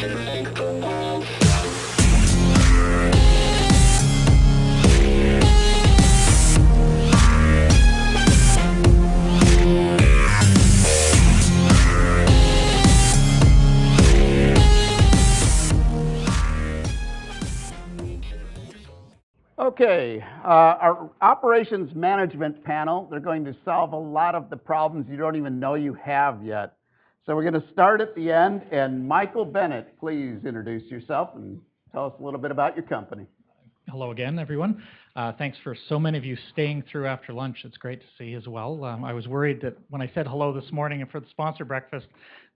Okay, our operations management panel, they're going to solve a lot of the problems you don't even know you have yet. So we're going to start at the end, and Michael Bennett, please introduce yourself and tell us a little bit about your company. Hello again, everyone. Thanks for so many of you staying through after lunch. It's great to see as well. I was worried that when I said hello this morning and for the sponsor breakfast,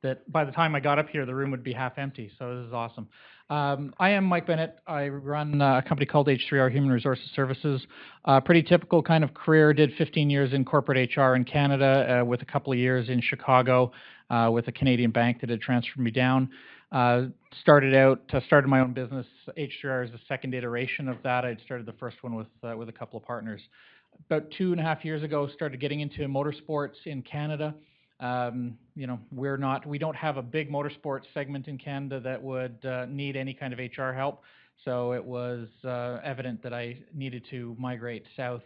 that by the time I got up here, the room would be half empty. So this is awesome. I am Mike Bennett. I run a company called H3R Human Resources Services. Pretty typical kind of career. Did 15 years in corporate HR in Canada with a couple of years in Chicago with a Canadian bank that had transferred me down. Started my own business. H3R is the second iteration of that. I'd started the first one with a couple of partners. About 2.5 years ago, started getting into motorsports in Canada. We don't have a big motorsports segment in Canada that would need any kind of HR help. So it was evident that I needed to migrate south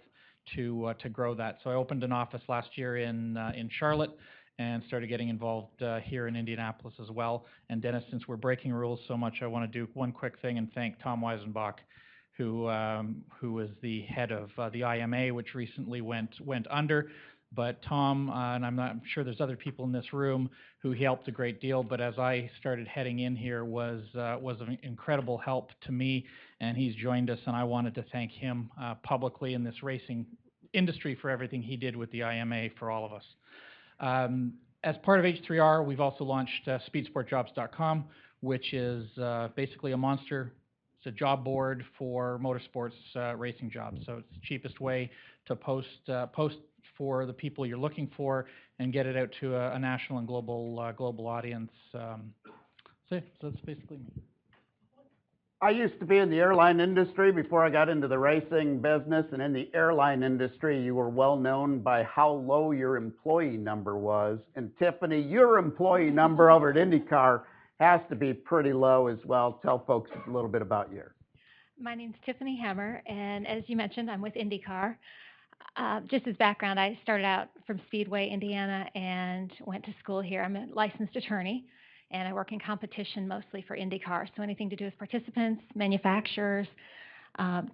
to grow that. So I opened an office last year in Charlotte, and started getting involved here in Indianapolis as well. And Dennis, since we're breaking rules so much, I want to do one quick thing and thank Tom Weisenbach, who is the head of the IMA, which recently went under. But Tom, and I'm sure there's other people in this room who he helped a great deal, but as I started heading in here was an incredible help to me, and he's joined us, and I wanted to thank him publicly in this racing industry for everything he did with the IMA for all of us. As part of H3R, we've also launched speedsportjobs.com, which is basically a monster. It's a job board for motorsports racing jobs. So it's the cheapest way to post for the people you're looking for and get it out to a national and global audience. So that's basically me. I used to be in the airline industry before I got into the racing business, and in the airline industry, you were well known by how low your employee number was. And Tiffany, your employee number over at IndyCar has to be pretty low as well. Tell folks a little bit about you. My name's Tiffany Hammer, and as you mentioned, I'm with IndyCar. Just as background, I started out from Speedway, Indiana, and went to school here. I'm a licensed attorney, and I work in competition mostly for IndyCar. So anything to do with participants, manufacturers,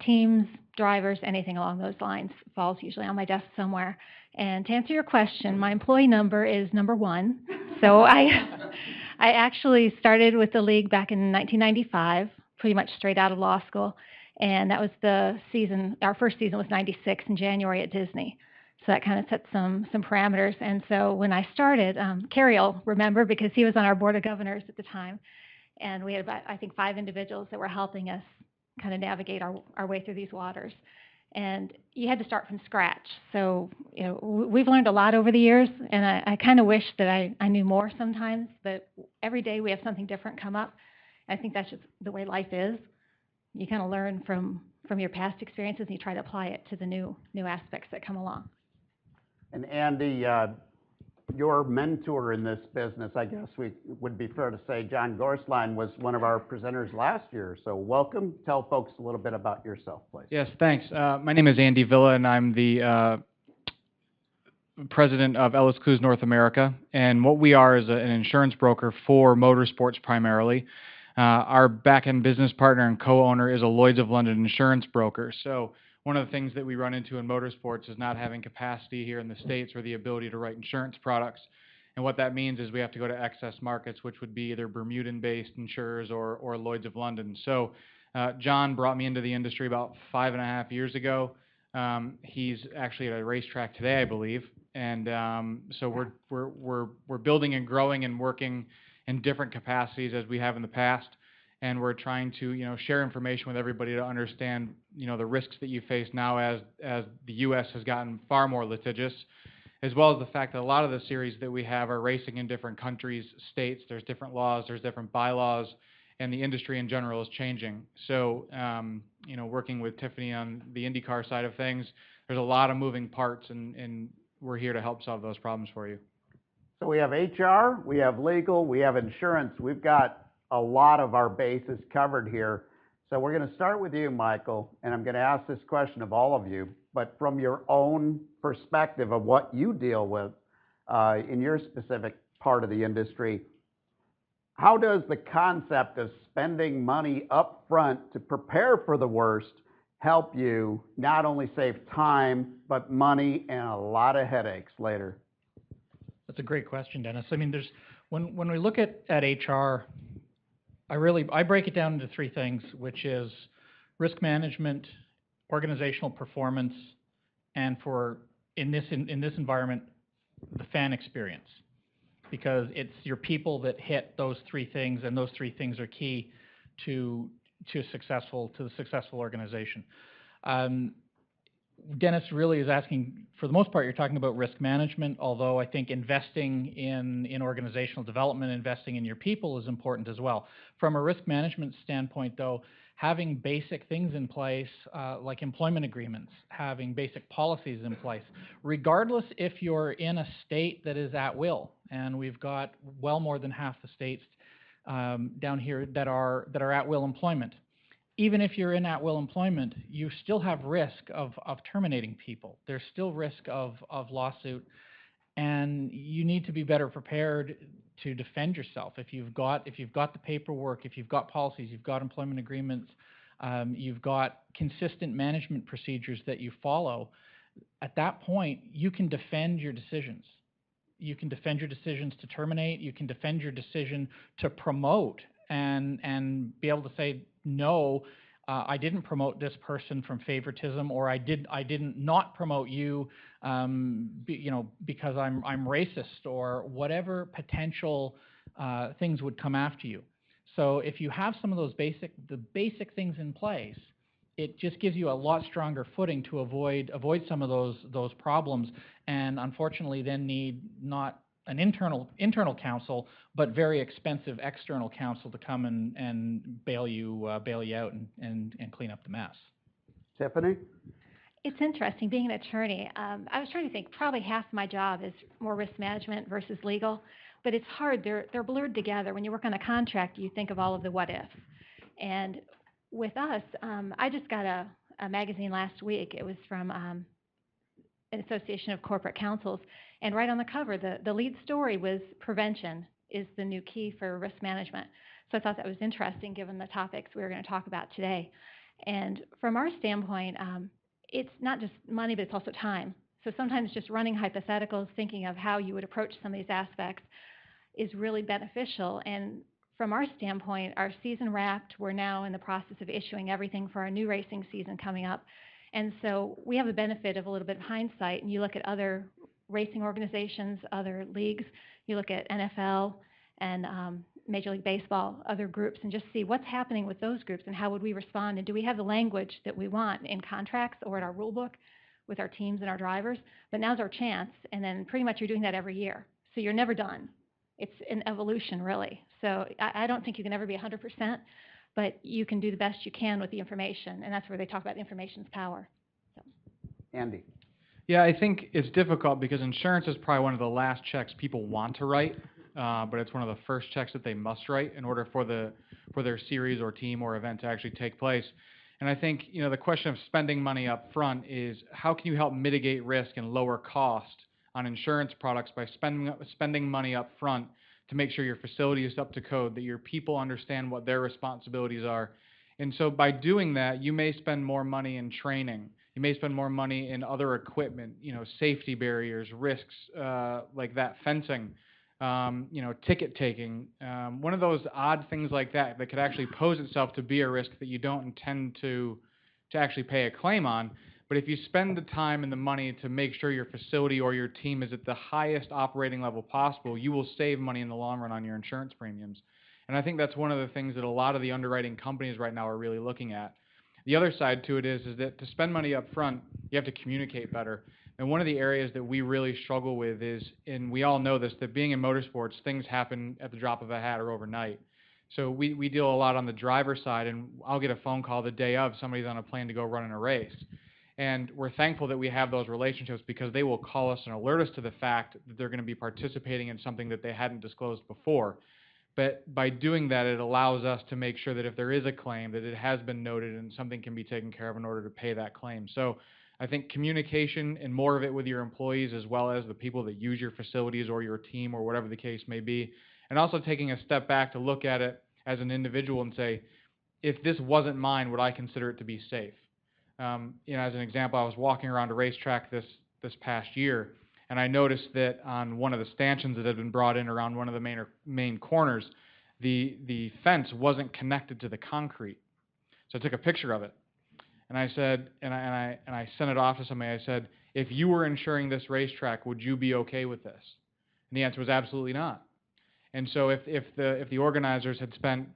teams, drivers, anything along those lines falls usually on my desk somewhere. And to answer your question, my employee number is number 1. So I actually started with the league back in 1995, pretty much straight out of law school. And that was the season, our first season was 96 in January at Disney. So that kind of set some parameters. And so when I started, Kerry will remember because he was on our board of governors at the time. And we had about, I think, 5 individuals that were helping us kind of navigate our way through these waters. And you had to start from scratch. So, we've learned a lot over the years. And I kind of wish that I knew more sometimes. But every day we have something different come up. I think that's just the way life is. You kind of learn from your past experiences and you try to apply it to the new aspects that come along. And Andy, your mentor in this business, I guess we would be fair to say, John Gorsline was one of our presenters last year. So welcome. Tell folks a little bit about yourself, please. Yes, thanks. My name is Andy Villa, and I'm the president of Ellis Clues North America. And what we are is an insurance broker for motorsports primarily. Our back-end business partner and co-owner is a Lloyd's of London insurance broker. So one of the things that we run into in motorsports is not having capacity here in the States or the ability to write insurance products. And what that means is we have to go to excess markets, which would be either Bermudan-based insurers or Lloyd's of London. So John brought me into the industry about 5.5 years ago. He's actually at a racetrack today, I believe. And so we're building and growing and working in different capacities as we have in the past. And we're trying to, share information with everybody to understand, the risks that you face now as the U.S. has gotten far more litigious, as well as the fact that a lot of the series that we have are racing in different countries, states. There's different laws, there's different bylaws, and the industry in general is changing. So, working with Tiffany on the IndyCar side of things, there's a lot of moving parts, and we're here to help solve those problems for you. So we have HR, we have legal, we have insurance. We've got a lot of our bases covered here. So we're going to start with you, Michael, and I'm going to ask this question of all of you, but from your own perspective of what you deal with in your specific part of the industry, how does the concept of spending money up front to prepare for the worst help you not only save time, but money and a lot of headaches later? That's a great question, Dennis. I mean, when we look at HR, I break it down into three things, which is risk management, organizational performance, and in this environment, the fan experience, because it's your people that hit those three things, and those three things are key to the successful organization. Dennis really is asking, for the most part, you're talking about risk management, although I think investing in organizational development, investing in your people is important as well. From a risk management standpoint, though, having basic things in place, like employment agreements, having basic policies in place, regardless if you're in a state that is at will, and we've got well more than half the states down here that are at will employment. Even if you're in at-will employment, you still have risk of terminating people. There's still risk of lawsuit, and you need to be better prepared to defend yourself. If you've got the paperwork, if you've got policies, you've got employment agreements, you've got consistent management procedures that you follow, at that point, you can defend your decisions. You can defend your decisions to terminate. You can defend your decision to promote and be able to say, no, I didn't promote this person from favoritism, or I didn't not promote you, because I'm racist, or whatever potential things would come after you. So if you have some of those basic things in place, it just gives you a lot stronger footing to avoid some of those problems, and unfortunately then need not an internal counsel, but very expensive external counsel to come and bail you out and clean up the mess. Tiffany? It's interesting, being an attorney, I was trying to think, probably half my job is more risk management versus legal, but it's hard, they're blurred together. When you work on a contract, you think of all of the what ifs. And with us, I just got a magazine last week. It was from an Association of Corporate Counsels, and right on the cover, the lead story was prevention is the new key for risk management. So I thought that was interesting given the topics we were going to talk about today. And from our standpoint, it's not just money, but it's also time. So sometimes just running hypotheticals, thinking of how you would approach some of these aspects is really beneficial. And from our standpoint, our season wrapped. We're now in the process of issuing everything for our new racing season coming up. And so we have the benefit of a little bit of hindsight, and you look at other racing organizations, other leagues, you look at NFL and Major League Baseball, other groups, and just see what's happening with those groups and how would we respond, and do we have the language that we want in contracts or in our rule book with our teams and our drivers. But now's our chance, and then pretty much you're doing that every year. So you're never done. It's an evolution, really. So I don't think you can ever be 100%, but you can do the best you can with the information, and that's where they talk about information's power. So. Andy? Yeah, I think it's difficult because insurance is probably one of the last checks people want to write, but it's one of the first checks that they must write in order for their series or team or event to actually take place. And I think, the question of spending money up front is how can you help mitigate risk and lower cost on insurance products by spending money up front to make sure your facility is up to code, that your people understand what their responsibilities are. And so by doing that, you may spend more money in training. You may spend more money in other equipment, safety barriers, risks like that, fencing, ticket taking, one of those odd things like that could actually pose itself to be a risk that you don't intend to actually pay a claim on. But if you spend the time and the money to make sure your facility or your team is at the highest operating level possible, you will save money in the long run on your insurance premiums. And I think that's one of the things that a lot of the underwriting companies right now are really looking at. The other side to it is that to spend money up front, you have to communicate better. And one of the areas that we really struggle with is, and we all know this, that being in motorsports, things happen at the drop of a hat or overnight. So we deal a lot on the driver side, and I'll get a phone call the day of somebody's on a plane to go run in a race. And we're thankful that we have those relationships because they will call us and alert us to the fact that they're going to be participating in something that they hadn't disclosed before. But by doing that, it allows us to make sure that if there is a claim, that it has been noted and something can be taken care of in order to pay that claim. So I think communication and more of it with your employees as well as the people that use your facilities or your team or whatever the case may be, and also taking a step back to look at it as an individual and say, if this wasn't mine, would I consider it to be safe? As an example, I was walking around a racetrack this past year, and I noticed that on one of the stanchions that had been brought in around one of the main corners, the fence wasn't connected to the concrete. So I took a picture of it, and I said, and I sent it off to somebody. I said, if you were insuring this racetrack, would you be okay with this? And the answer was absolutely not. And so if the organizers had spent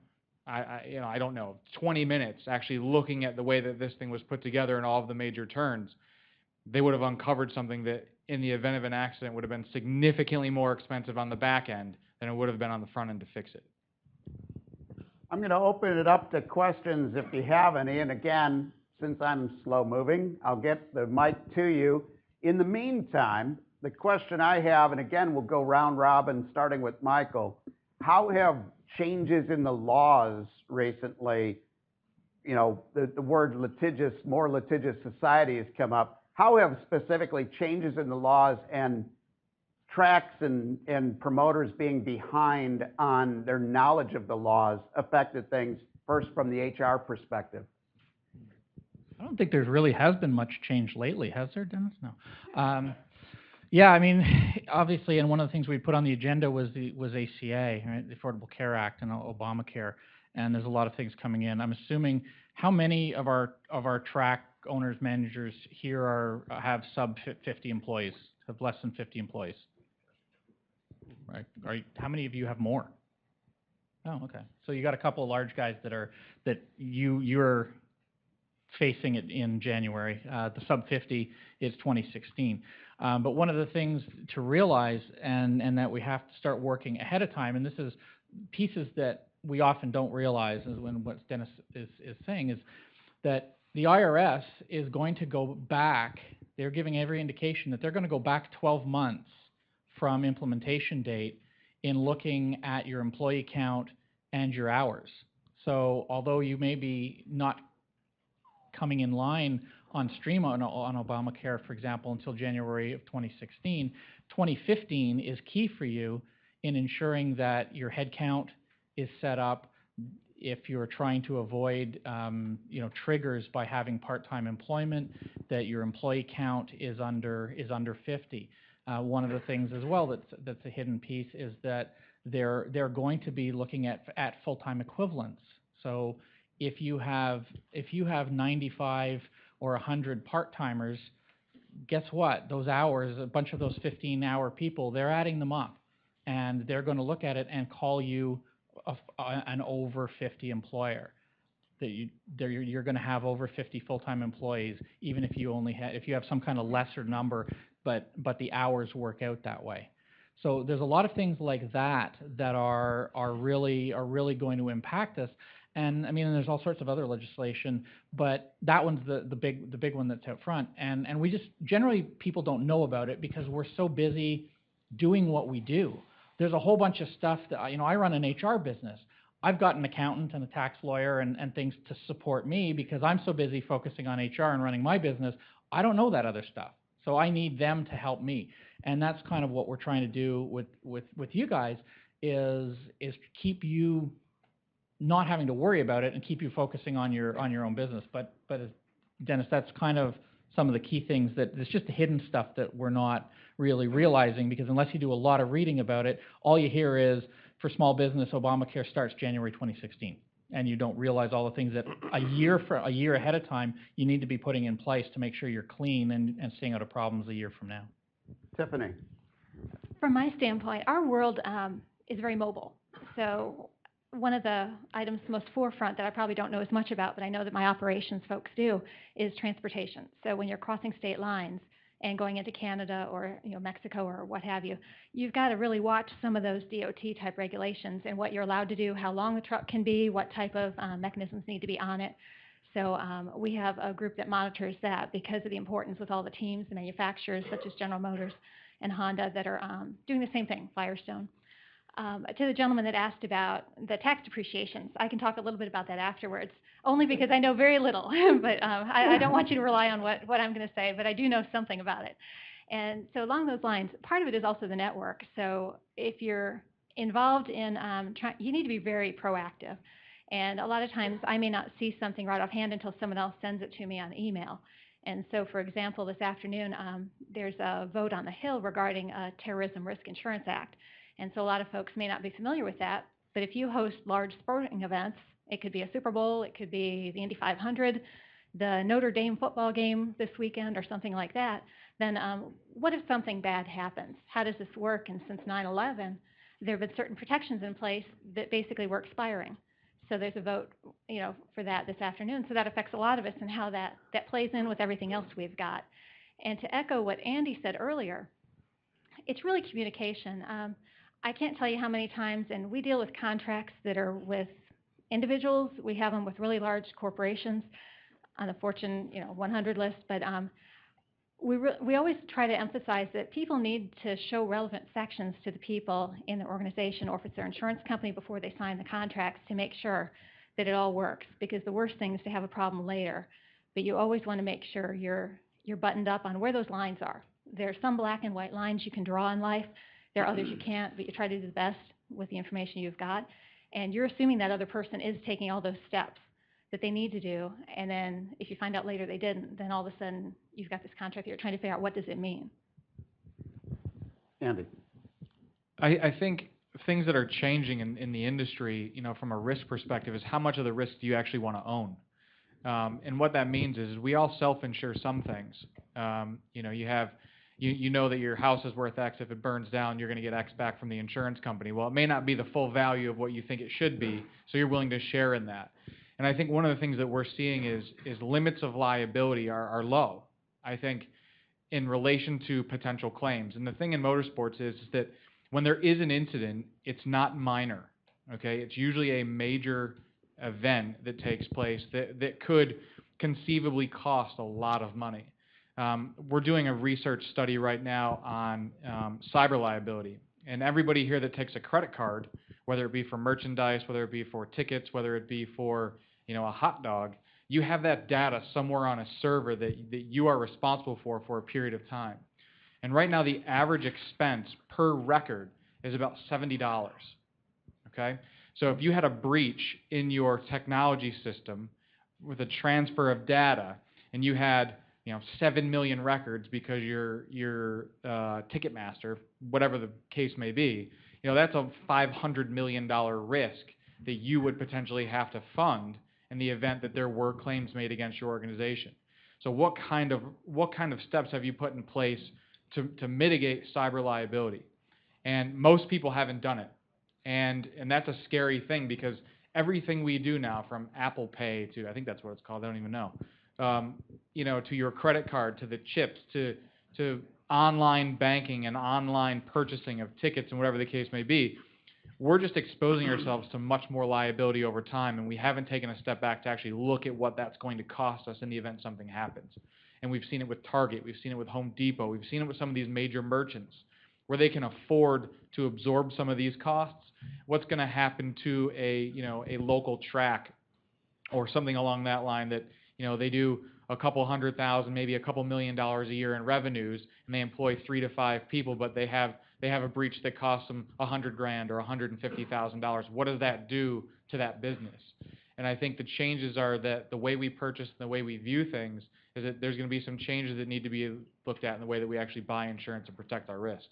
I don't know, 20 minutes actually looking at the way that this thing was put together and all of the major turns, they would have uncovered something that in the event of an accident would have been significantly more expensive on the back end than it would have been on the front end to fix it. I'm going to open it up to questions if you have any. And again, since I'm slow moving, I'll get the mic to you. In the meantime, the question I have, and again, we'll go round robin starting with Michael, how have changes in the laws recently, the word more litigious society has come up. How have specifically changes in the laws and tracks and promoters being behind on their knowledge of the laws affected things, first from the HR perspective? I don't think there really has been much change lately, has there, Dennis? No. Yeah, I mean, obviously, and one of the things we put on the agenda was ACA, right, the Affordable Care Act and Obamacare, and there's a lot of things coming in. I'm assuming, how many of our track owners, managers here have sub 50 employees, have less than 50 employees? Right? How many of you have more? Oh, okay. So you got a couple of large guys that you're facing it in January. The sub 50 is 2016. But one of the things to realize and that we have to start working ahead of time, and this is pieces that we often don't realize, is when what Dennis is saying, is that the IRS is going to go back, they're giving every indication that they're going to go back 12 months from implementation date in looking at your employee count and your hours. So although you may be not coming in line on stream on Obamacare, for example, until January of 2016, 2015 is key for you in ensuring that your head count is set up. If you're trying to avoid triggers by having part-time employment, that your employee count is under 50. One of the things as well that's a hidden piece is that they're going to be looking at full-time equivalents. So if you have 95 or 100 part-timers, guess what? Those hours, a bunch of those 15-hour people, they're adding them up, and they're going to look at it and call you an over 50 employer. That you're going to have over 50 full-time employees, even if you have some kind of lesser number, but the hours work out that way. So there's a lot of things like that are really going to impact us. And I mean, there's all sorts of other legislation, but that one's the big one that's out front. And we just, generally, people don't know about it because we're so busy doing what we do. There's a whole bunch of stuff that, I run an HR business. I've got an accountant and a tax lawyer and things to support me because I'm so busy focusing on HR and running my business. I don't know that other stuff. So I need them to help me. And that's kind of what we're trying to do with you guys is keep you not having to worry about it and keep you focusing on your own business. But Dennis, that's kind of some of the key things that it's just the hidden stuff that we're not really realizing, because unless you do a lot of reading about it, all you hear is for small business, Obamacare starts January 2016. And you don't realize all the things that a year ahead of time you need to be putting in place to make sure you're clean and staying out of problems a year from now. Tiffany. From my standpoint, our world is very mobile. So one of the items most forefront that I probably don't know as much about, but I know that my operations folks do, is transportation. So when you're crossing state lines and going into Canada or Mexico or what have you, you've got to really watch some of those DOT type regulations and what you're allowed to do, how long the truck can be, what type of mechanisms need to be on it. So we have a group that monitors that because of the importance with all the teams and manufacturers such as General Motors and Honda that are doing the same thing, Firestone. To the gentleman that asked about the tax depreciations, I can talk a little bit about that afterwards, only because I know very little, but I don't want you to rely on what I'm going to say, but I do know something about it. And so along those lines, part of it is also the network. So if you're involved in, you need to be very proactive. And a lot of times I may not see something right offhand until someone else sends it to me on email. And so, for example, this afternoon, there's a vote on the Hill regarding a Terrorism Risk Insurance Act. And so a lot of folks may not be familiar with that, but if you host large sporting events, it could be a Super Bowl, it could be the Indy 500, the Notre Dame football game this weekend or something like that, then what if something bad happens? How does this work? And since 9/11, there have been certain protections in place that basically were expiring. So there's a vote, for that this afternoon. So that affects a lot of us and how that plays in with everything else we've got. And to echo what Andy said earlier, it's really communication. I can't tell you how many times, and we deal with contracts that are with individuals. We have them with really large corporations on the Fortune 100 list, but we always try to emphasize that people need to show relevant sections to the people in the organization, or if it's their insurance company, before they sign the contracts, to make sure that it all works, because the worst thing is to have a problem later. But you always want to make sure you're buttoned up on where those lines are. There are some black and white lines you can draw in life. There are others you can't, but you try to do the best with the information you've got. And you're assuming that other person is taking all those steps that they need to do. And then if you find out later they didn't, then all of a sudden you've got this contract that you're trying to figure out, what does it mean? Andy. I think things that are changing in the industry, from a risk perspective, is how much of the risk do you actually want to own? And what that means is we all self-insure some things. You know that your house is worth X. If it burns down, you're going to get X back from the insurance company. Well, it may not be the full value of what you think it should be, so you're willing to share in that. And I think one of the things that we're seeing is limits of liability are low, I think, in relation to potential claims. And the thing in motorsports is that when there is an incident, it's not minor, okay? It's usually a major event that takes place that could conceivably cost a lot of money. We're doing a research study right now on cyber liability. And everybody here that takes a credit card, whether it be for merchandise, whether it be for tickets, whether it be for a hot dog, you have that data somewhere on a server that you are responsible for a period of time. And right now, the average expense per record is about $70, okay? So if you had a breach in your technology system with a transfer of data, and you had 7 million records because you're Ticketmaster, whatever the case may be, that's a $500 million risk that you would potentially have to fund in the event that there were claims made against your organization. So what kind of steps have you put in place to mitigate cyber liability? And most people haven't done it. And that's a scary thing, because everything we do now, from Apple Pay to, I think that's what it's called, I don't even know, to your credit card, to the chips, to online banking and online purchasing of tickets and whatever the case may be, we're just exposing ourselves to much more liability over time, and we haven't taken a step back to actually look at what that's going to cost us in the event something happens. And we've seen it with Target, we've seen it with Home Depot, we've seen it with some of these major merchants, where they can afford to absorb some of these costs. What's going to happen to a local track or something along that line that they do a couple $100,000, maybe a couple $1 million a year in revenues, and they employ 3 to 5 people, but they have a breach that costs them $100,000 or $150,000. What does that do to that business? And I think the changes are that the way we purchase and the way we view things is that there's going to be some changes that need to be looked at in the way that we actually buy insurance and protect our risks.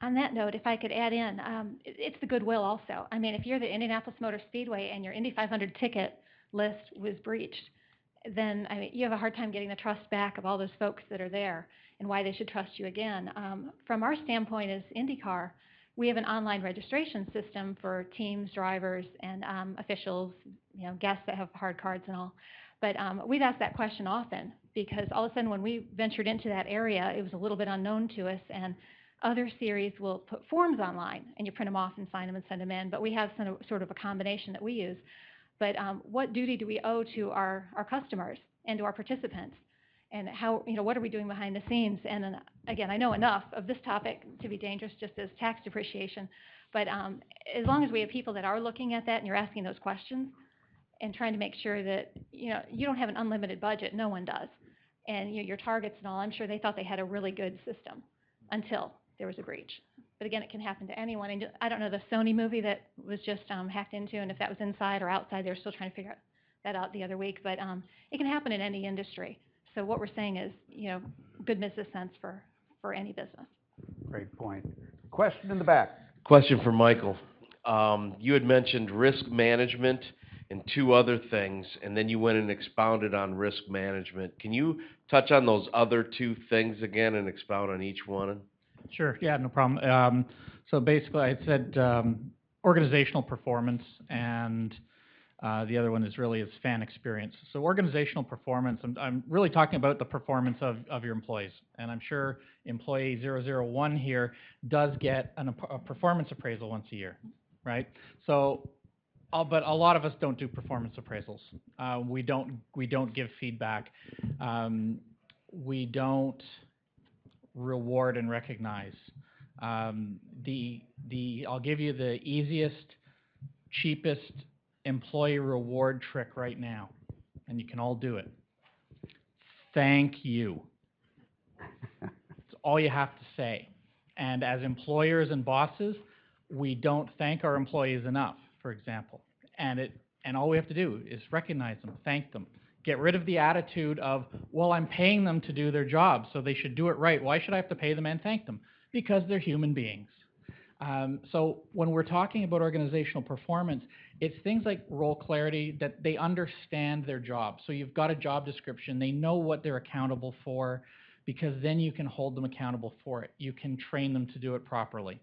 On that note, if I could add in, it's the Goodwill also. I mean, if you're the Indianapolis Motor Speedway and your Indy 500 ticket list was breached, then you have a hard time getting the trust back of all those folks that are there and why they should trust you again. From our standpoint as IndyCar, we have an online registration system for teams, drivers, and officials, guests that have hard cards and all. But we've asked that question often, because all of a sudden when we ventured into that area, it was a little bit unknown to us, and other series will put forms online, and you print them off and sign them and send them in. But we have sort of a combination that we use. But what duty do we owe to our customers and to our participants? And how, what are we doing behind the scenes? And again, I know enough of this topic to be dangerous, just as tax depreciation. But as long as we have people that are looking at that and you're asking those questions and trying to make sure that, you don't have an unlimited budget. No one does. And your targets and all, I'm sure they thought they had a really good system until there was a breach. But again, it can happen to anyone. And I don't know the Sony movie that was just hacked into, and if that was inside or outside, they were still trying to figure that out the other week. But it can happen in any industry. So what we're saying is, good business sense for any business. Great point. Question in the back. Question for Michael. You had mentioned risk management and two other things, and then you went and expounded on risk management. Can you touch on those other two things again and expound on each one? Sure, yeah, no problem. So basically I said organizational performance, and the other one is fan experience. So organizational performance, I'm really talking about the performance of your employees. And I'm sure employee 001 here does get a performance appraisal once a year, right? So, but a lot of us don't do performance appraisals. We don't give feedback. We don't reward and recognize. I'll give you the easiest, cheapest employee reward trick right now, and you can all do it. Thank you. It's all you have to say. And as employers and bosses, we don't thank our employees enough, for example. And all we have to do is recognize them, thank them. Get rid of the attitude of, well, I'm paying them to do their job, so they should do it right. Why should I have to pay them and thank them? Because they're human beings. So when we're talking about organizational performance, it's things like role clarity, that they understand their job. So you've got a job description. They know what they're accountable for, because then you can hold them accountable for it. You can train them to do it properly,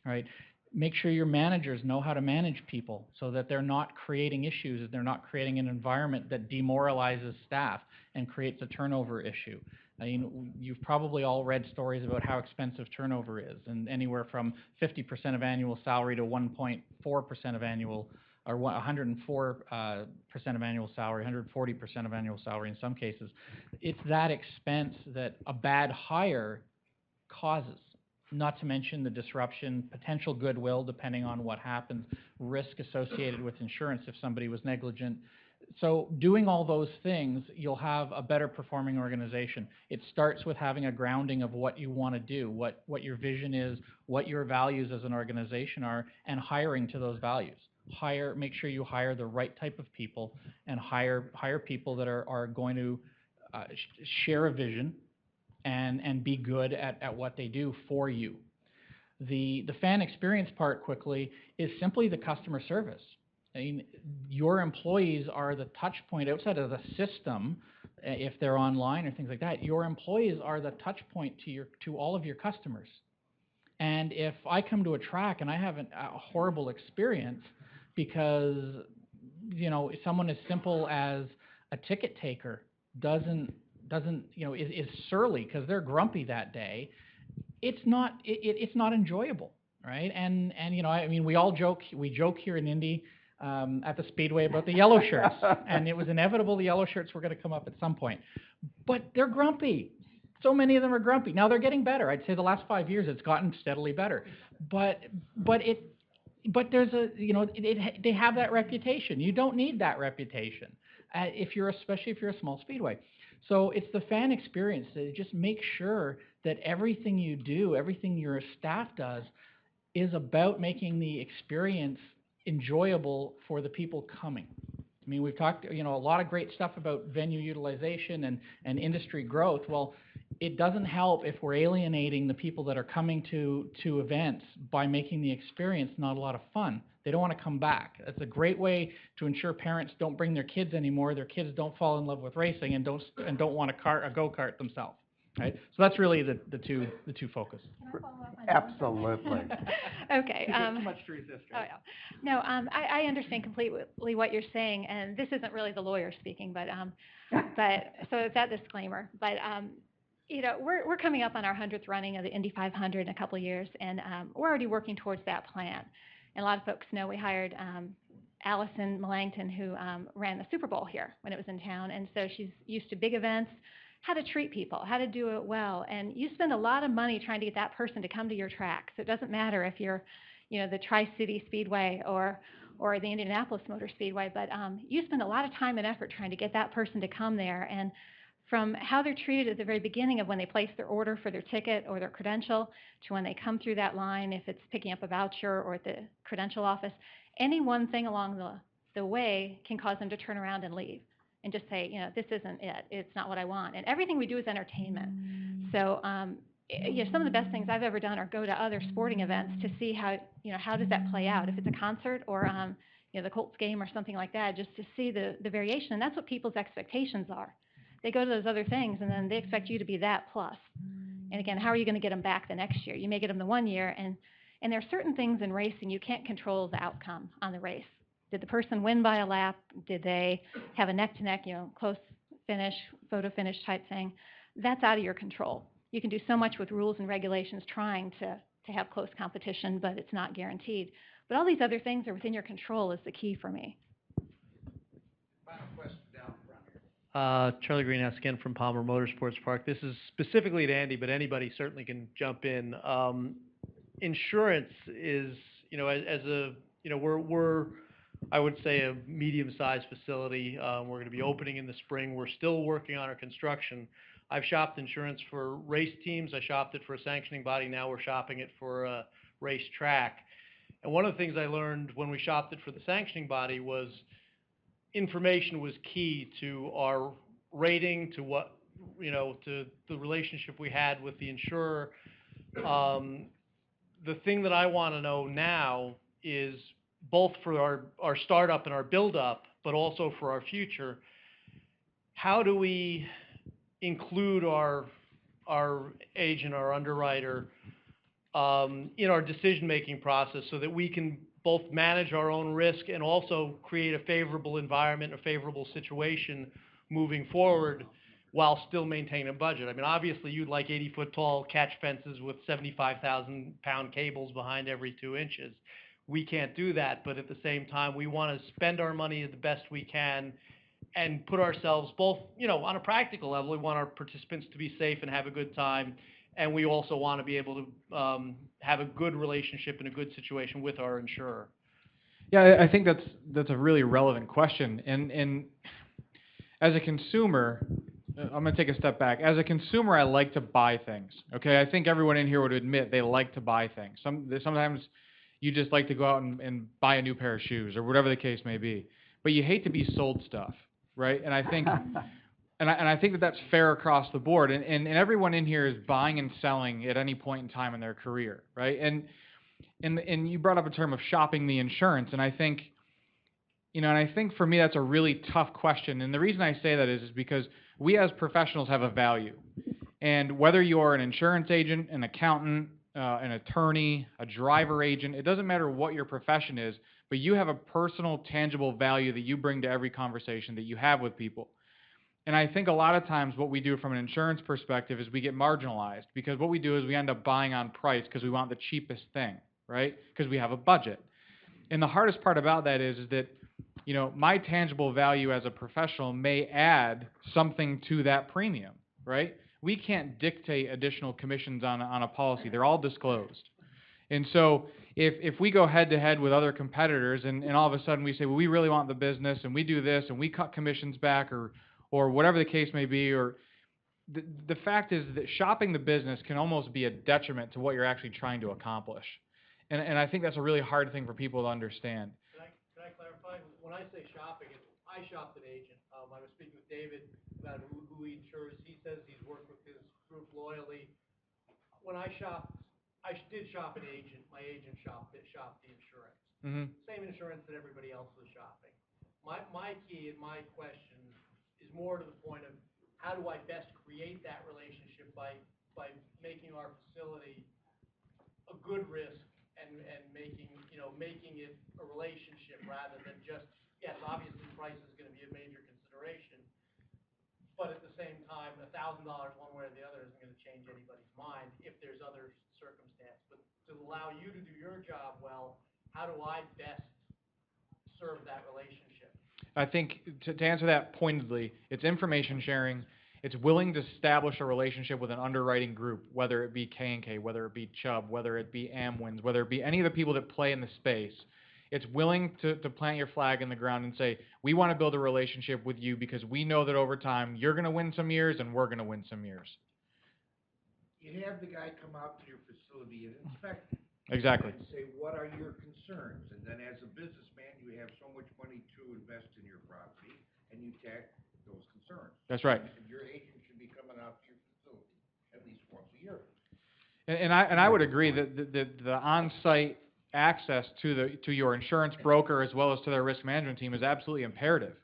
right? Make sure your managers know how to manage people so that they're not creating issues, that they're not creating an environment that demoralizes staff and creates a turnover issue. I mean, you've probably all read stories about how expensive turnover is, and anywhere from 50% of annual salary to 1.4% of annual, or 104% of annual salary, 140% of annual salary in some cases. It's that expense that a bad hire causes. Not to mention the disruption, potential goodwill, depending on what happens, risk associated with insurance if somebody was negligent. So doing all those things, you'll have a better performing organization. It starts with having a grounding of what you want to do, what your vision is, what your values as an organization are, and hiring to those values. Make sure you hire the right type of people, and hire people that are going to share a vision and be good at what they do for you. The fan experience part, quickly, is simply the customer service. I mean, your employees are the touch point outside of the system. If they're online or things like that, your employees are the touch point to all of your customers. And if I come to a track and I have a horrible experience because, someone as simple as a ticket taker doesn't is surly because they're grumpy that day, it's not enjoyable, right? And we joke here in Indy at the Speedway about the yellow shirts, and it was inevitable the yellow shirts were going to come up at some point. But they're grumpy. So many of them are grumpy. Now they're getting better. I'd say the last 5 years it's gotten steadily better. But there's they have that reputation. You don't need that reputation especially if you're a small speedway. So it's the fan experience. Just make sure that everything you do, everything your staff does, is about making the experience enjoyable for the people coming. I mean, we've talked, a lot of great stuff about venue utilization and industry growth. Well, it doesn't help if we're alienating the people that are coming to events by making the experience not a lot of fun. They don't want to come back. That's a great way to ensure parents don't bring their kids anymore. Their kids don't fall in love with racing and don't want a go-kart themselves. Right? So that's really the two focus. Can I follow up on Absolutely. Okay. Too much to resist, right? Oh, yeah. No, I understand completely what you're saying, and this isn't really the lawyer speaking, but so it's that disclaimer. But we're coming up on our 100th running of the Indy 500 in a couple of years, and we're already working towards that plan. And a lot of folks know we hired Allison Mellangton, who ran the Super Bowl here when it was in town, and so she's used to big events, how to treat people, how to do it well. And you spend a lot of money trying to get that person to come to your track. So it doesn't matter if you're, the Tri-City Speedway or the Indianapolis Motor Speedway, but you spend a lot of time and effort trying to get that person to come there. And from how they're treated at the very beginning of when they place their order for their ticket or their credential to when they come through that line, if it's picking up a voucher or at the credential office, any one thing along the way can cause them to turn around and leave and just say, this isn't it. It's not what I want. And everything we do is entertainment. So, some of the best things I've ever done are go to other sporting events to see how does that play out. If it's a concert or, the Colts game or something like that, just to see the variation. And that's what people's expectations are. They go to those other things, and then they expect you to be that plus. And again, how are you going to get them back the next year? You may get them the one year, and there are certain things in racing you can't control the outcome on the race. Did the person win by a lap? Did they have a neck-to-neck, close finish, photo finish type thing? That's out of your control. You can do so much with rules and regulations trying to have close competition, but it's not guaranteed. But all these other things are within your control is the key for me. Final question down front here. Charlie Greenhouse again from Palmer Motorsports Park. This is specifically to Andy, but anybody certainly can jump in. Insurance is, we're I would say a medium-sized facility. We're going to be opening in the spring. We're still working on our construction. I've shopped insurance for race teams. I shopped it for a sanctioning body. Now we're shopping it for a race track. And one of the things I learned when we shopped it for the sanctioning body was information was key to our rating, to to the relationship we had with the insurer. The thing that I want to know now is both for our startup and our build-up, but also for our future, how do we include our agent, our underwriter, in our decision-making process so that we can both manage our own risk and also create a favorable environment, a favorable situation moving forward while still maintaining a budget? I mean, obviously you'd like 80-foot tall catch fences with 75,000-pound cables behind every 2 inches. We can't do that, but at the same time, we want to spend our money the best we can and put ourselves both, on a practical level, we want our participants to be safe and have a good time, and we also want to be able to have a good relationship and a good situation with our insurer. Yeah, I think that's a really relevant question. And as a consumer, I'm going to take a step back. As a consumer, I like to buy things. Okay, I think everyone in here would admit they like to buy things. Sometimes you just like to go out and buy a new pair of shoes or whatever the case may be. But you hate to be sold stuff, right? And I think I think that that's fair across the board. And everyone in here is buying and selling at any point in time in their career, right? And you brought up a term of shopping the insurance, and I think, and I think for me that's a really tough question. And the reason I say that is because we as professionals have a value. And whether you're an insurance agent, an accountant, an attorney, a driver agent, it doesn't matter what your profession is, but you have a personal, tangible value that you bring to every conversation that you have with people. And I think a lot of times what we do from an insurance perspective is we get marginalized because what we do is we end up buying on price because we want the cheapest thing, right? Because we have a budget. And the hardest part about that is that, my tangible value as a professional may add something to that premium, right? We can't dictate additional commissions on a policy. They're all disclosed. And so if we go head-to-head with other competitors and all of a sudden we say, well, we really want the business and we do this and we cut commissions back or whatever the case may be, or the fact is that shopping the business can almost be a detriment to what you're actually trying to accomplish. And I think that's a really hard thing for people to understand. Can I clarify? When I say shopping, I shopped an agent. I was speaking with David about who he insures. He says he's worked with his group loyally. When I shopped, I did shop an agent. My agent shopped the insurance. Mm-hmm. Same insurance that everybody else was shopping. My key and my question is more to the point of how do I best create that relationship by making our facility a good risk and making it a relationship rather than just, yes, obviously price is going to be a major consideration, but at the same time, $1,000 one way or the other isn't going to change anybody's mind if there's other circumstance. But to allow you to do your job well, how do I best serve that relationship? I think to answer that pointedly, it's information sharing, It's willing to establish a relationship with an underwriting group, whether it be K&K, whether it be Chubb, whether it be Amwins, whether it be any of the people that play in the space. It's willing to plant your flag in the ground and say, we want to build a relationship with you because we know that over time you're going to win some years and we're going to win some years. You have the guy come out to your facility and inspect it. Exactly. And say, what are your concerns? And then as a businessman, you have so much money to invest in your property, and you tack those concerns. That's right. And your agent should be coming out to your facility at least once a year. And I would agree that the on-site access to your insurance broker as well as to their risk management team is absolutely imperative.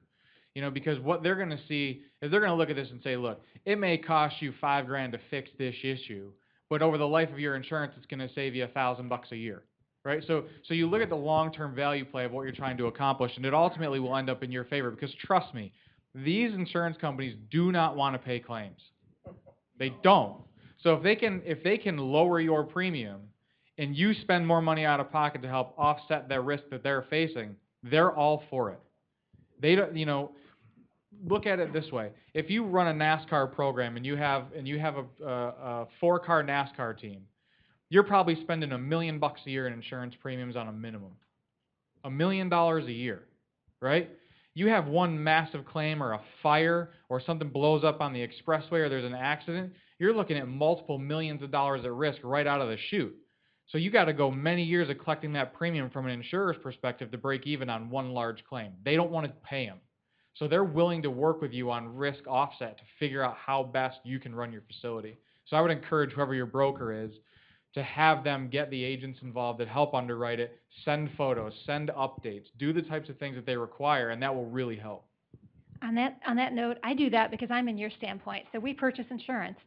Because what they're going to see is they're going to look at this and say, look, it may cost you $5,000 to fix this issue, but over the life of your insurance, it's going to save you $1,000 a year, right? So you look at the long-term value play of what you're trying to accomplish, and it ultimately will end up in your favor. Because trust me, these insurance companies do not want to pay claims. They don't. So if they can lower your premium, and you spend more money out of pocket to help offset their risk that they're facing, they're all for it. They don't, look at it this way. If you run a NASCAR program and you have a 4-car NASCAR team, you're probably spending $1 million a year in insurance premiums on a minimum. $1 million a year, right? You have one massive claim or a fire or something blows up on the expressway or there's an accident, you're looking at multiple millions of dollars at risk right out of the chute. So you got to go many years of collecting that premium from an insurer's perspective to break even on one large claim. They don't want to pay them. So they're willing to work with you on risk offset to figure out how best you can run your facility. So I would encourage whoever your broker is to have them get the agents involved that help underwrite it, send photos, send updates, do the types of things that they require, and that will really help. On that note, I do that because I'm in your standpoint. So we purchase insurance,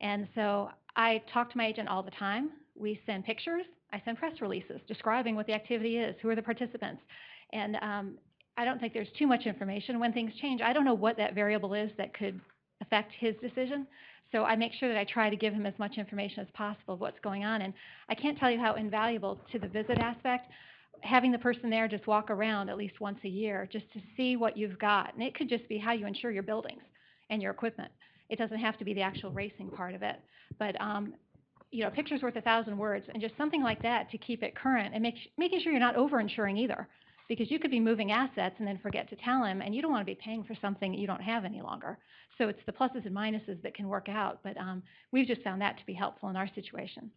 and so I talk to my agent all the time. We send pictures. I send press releases describing what the activity is, who are the participants, and I don't think there's too much information. When things change, I don't know what that variable is that could affect his decision. So I make sure that I try to give him as much information as possible of what's going on. And I can't tell you how invaluable to the visit aspect, having the person there just walk around at least once a year just to see what you've got. And it could just be how you insure your buildings and your equipment. It doesn't have to be the actual racing part of it. But a picture's worth 1,000 words, and just something like that to keep it current and making sure you're not over-insuring either. Because you could be moving assets and then forget to tell him, and you don't want to be paying for something that you don't have any longer. So it's the pluses and minuses that can work out, but we've just found that to be helpful in our situation.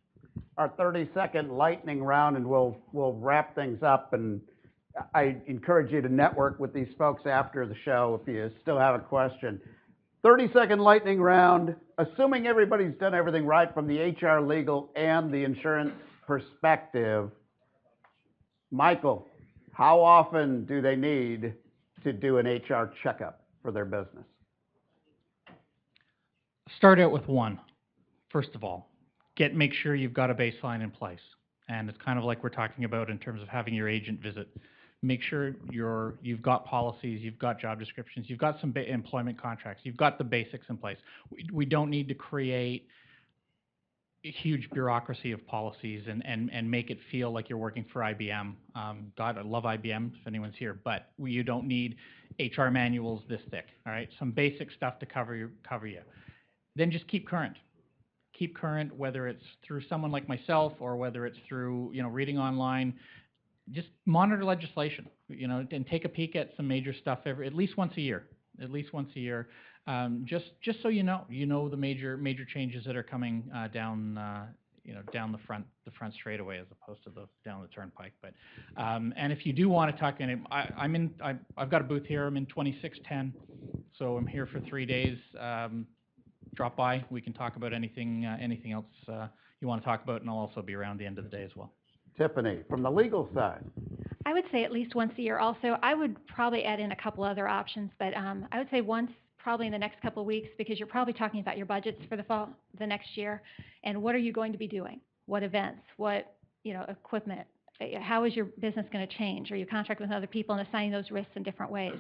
Our 30-second lightning round, and we'll wrap things up. And I encourage you to network with these folks after the show if you still have a question. 30-second lightning round, assuming everybody's done everything right from the HR, legal, and the insurance perspective. Michael, how often do they need to do an HR checkup for their business? Start out with one, first of all. Make sure you've got a baseline in place. And it's kind of like we're talking about in terms of having your agent visit. Make sure you've got policies, you've got job descriptions, you've got some employment contracts, you've got the basics in place. We don't need to create a huge bureaucracy of policies and make it feel like you're working for IBM. God, I love IBM if anyone's here, but you don't need HR manuals this thick, all right? Some basic stuff to cover you. Then just keep current. Keep current, whether it's through someone like myself or whether it's through, reading online. Just monitor legislation, and take a peek at some major stuff at least once a year. Just so you know the major changes that are coming down the front straightaway as opposed to down the turnpike. But and if you do want to talk, and I've got a booth here. I'm in 2610, so I'm here for 3 days. Drop by. We can talk about anything else you want to talk about, and I'll also be around the end of the day as well. Tiffany, from the legal side. I would say at least once a year also. I would probably add in a couple other options, but I would say once probably in the next couple of weeks, because you're probably talking about your budgets for the next year, and what are you going to be doing? What events? What equipment? How is your business going to change? Are you contracting with other people and assigning those risks in different ways?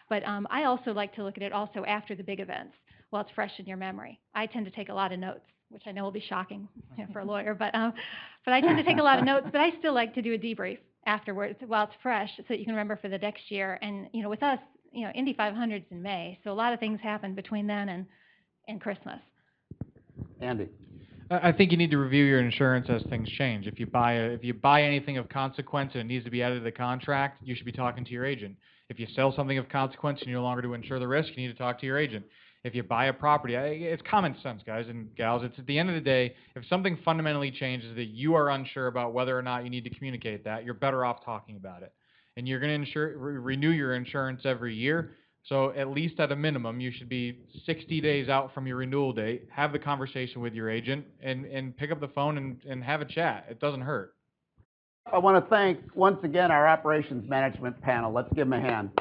But I also like to look at it also after the big events while it's fresh in your memory. I tend to take a lot of notes, which I know will be shocking for a lawyer, but I tend to take a lot of notes, but I still like to do a debrief afterwards while it's fresh so that you can remember for the next year. And, with us, Indy 500's in May, so a lot of things happen between then and and Christmas. Andy? I think you need to review your insurance as things change. If you buy anything of consequence and it needs to be added to the contract, you should be talking to your agent. If you sell something of consequence and you no longer to insure the risk, you need to talk to your agent. If you buy a property, it's common sense, guys and gals. It's at the end of the day, if something fundamentally changes that you are unsure about whether or not you need to communicate that, you're better off talking about it. And you're going to renew your insurance every year. So at least at a minimum, you should be 60 days out from your renewal date, have the conversation with your agent, and pick up the phone and have a chat. It doesn't hurt. I want to thank once again our operations management panel. Let's give them a hand.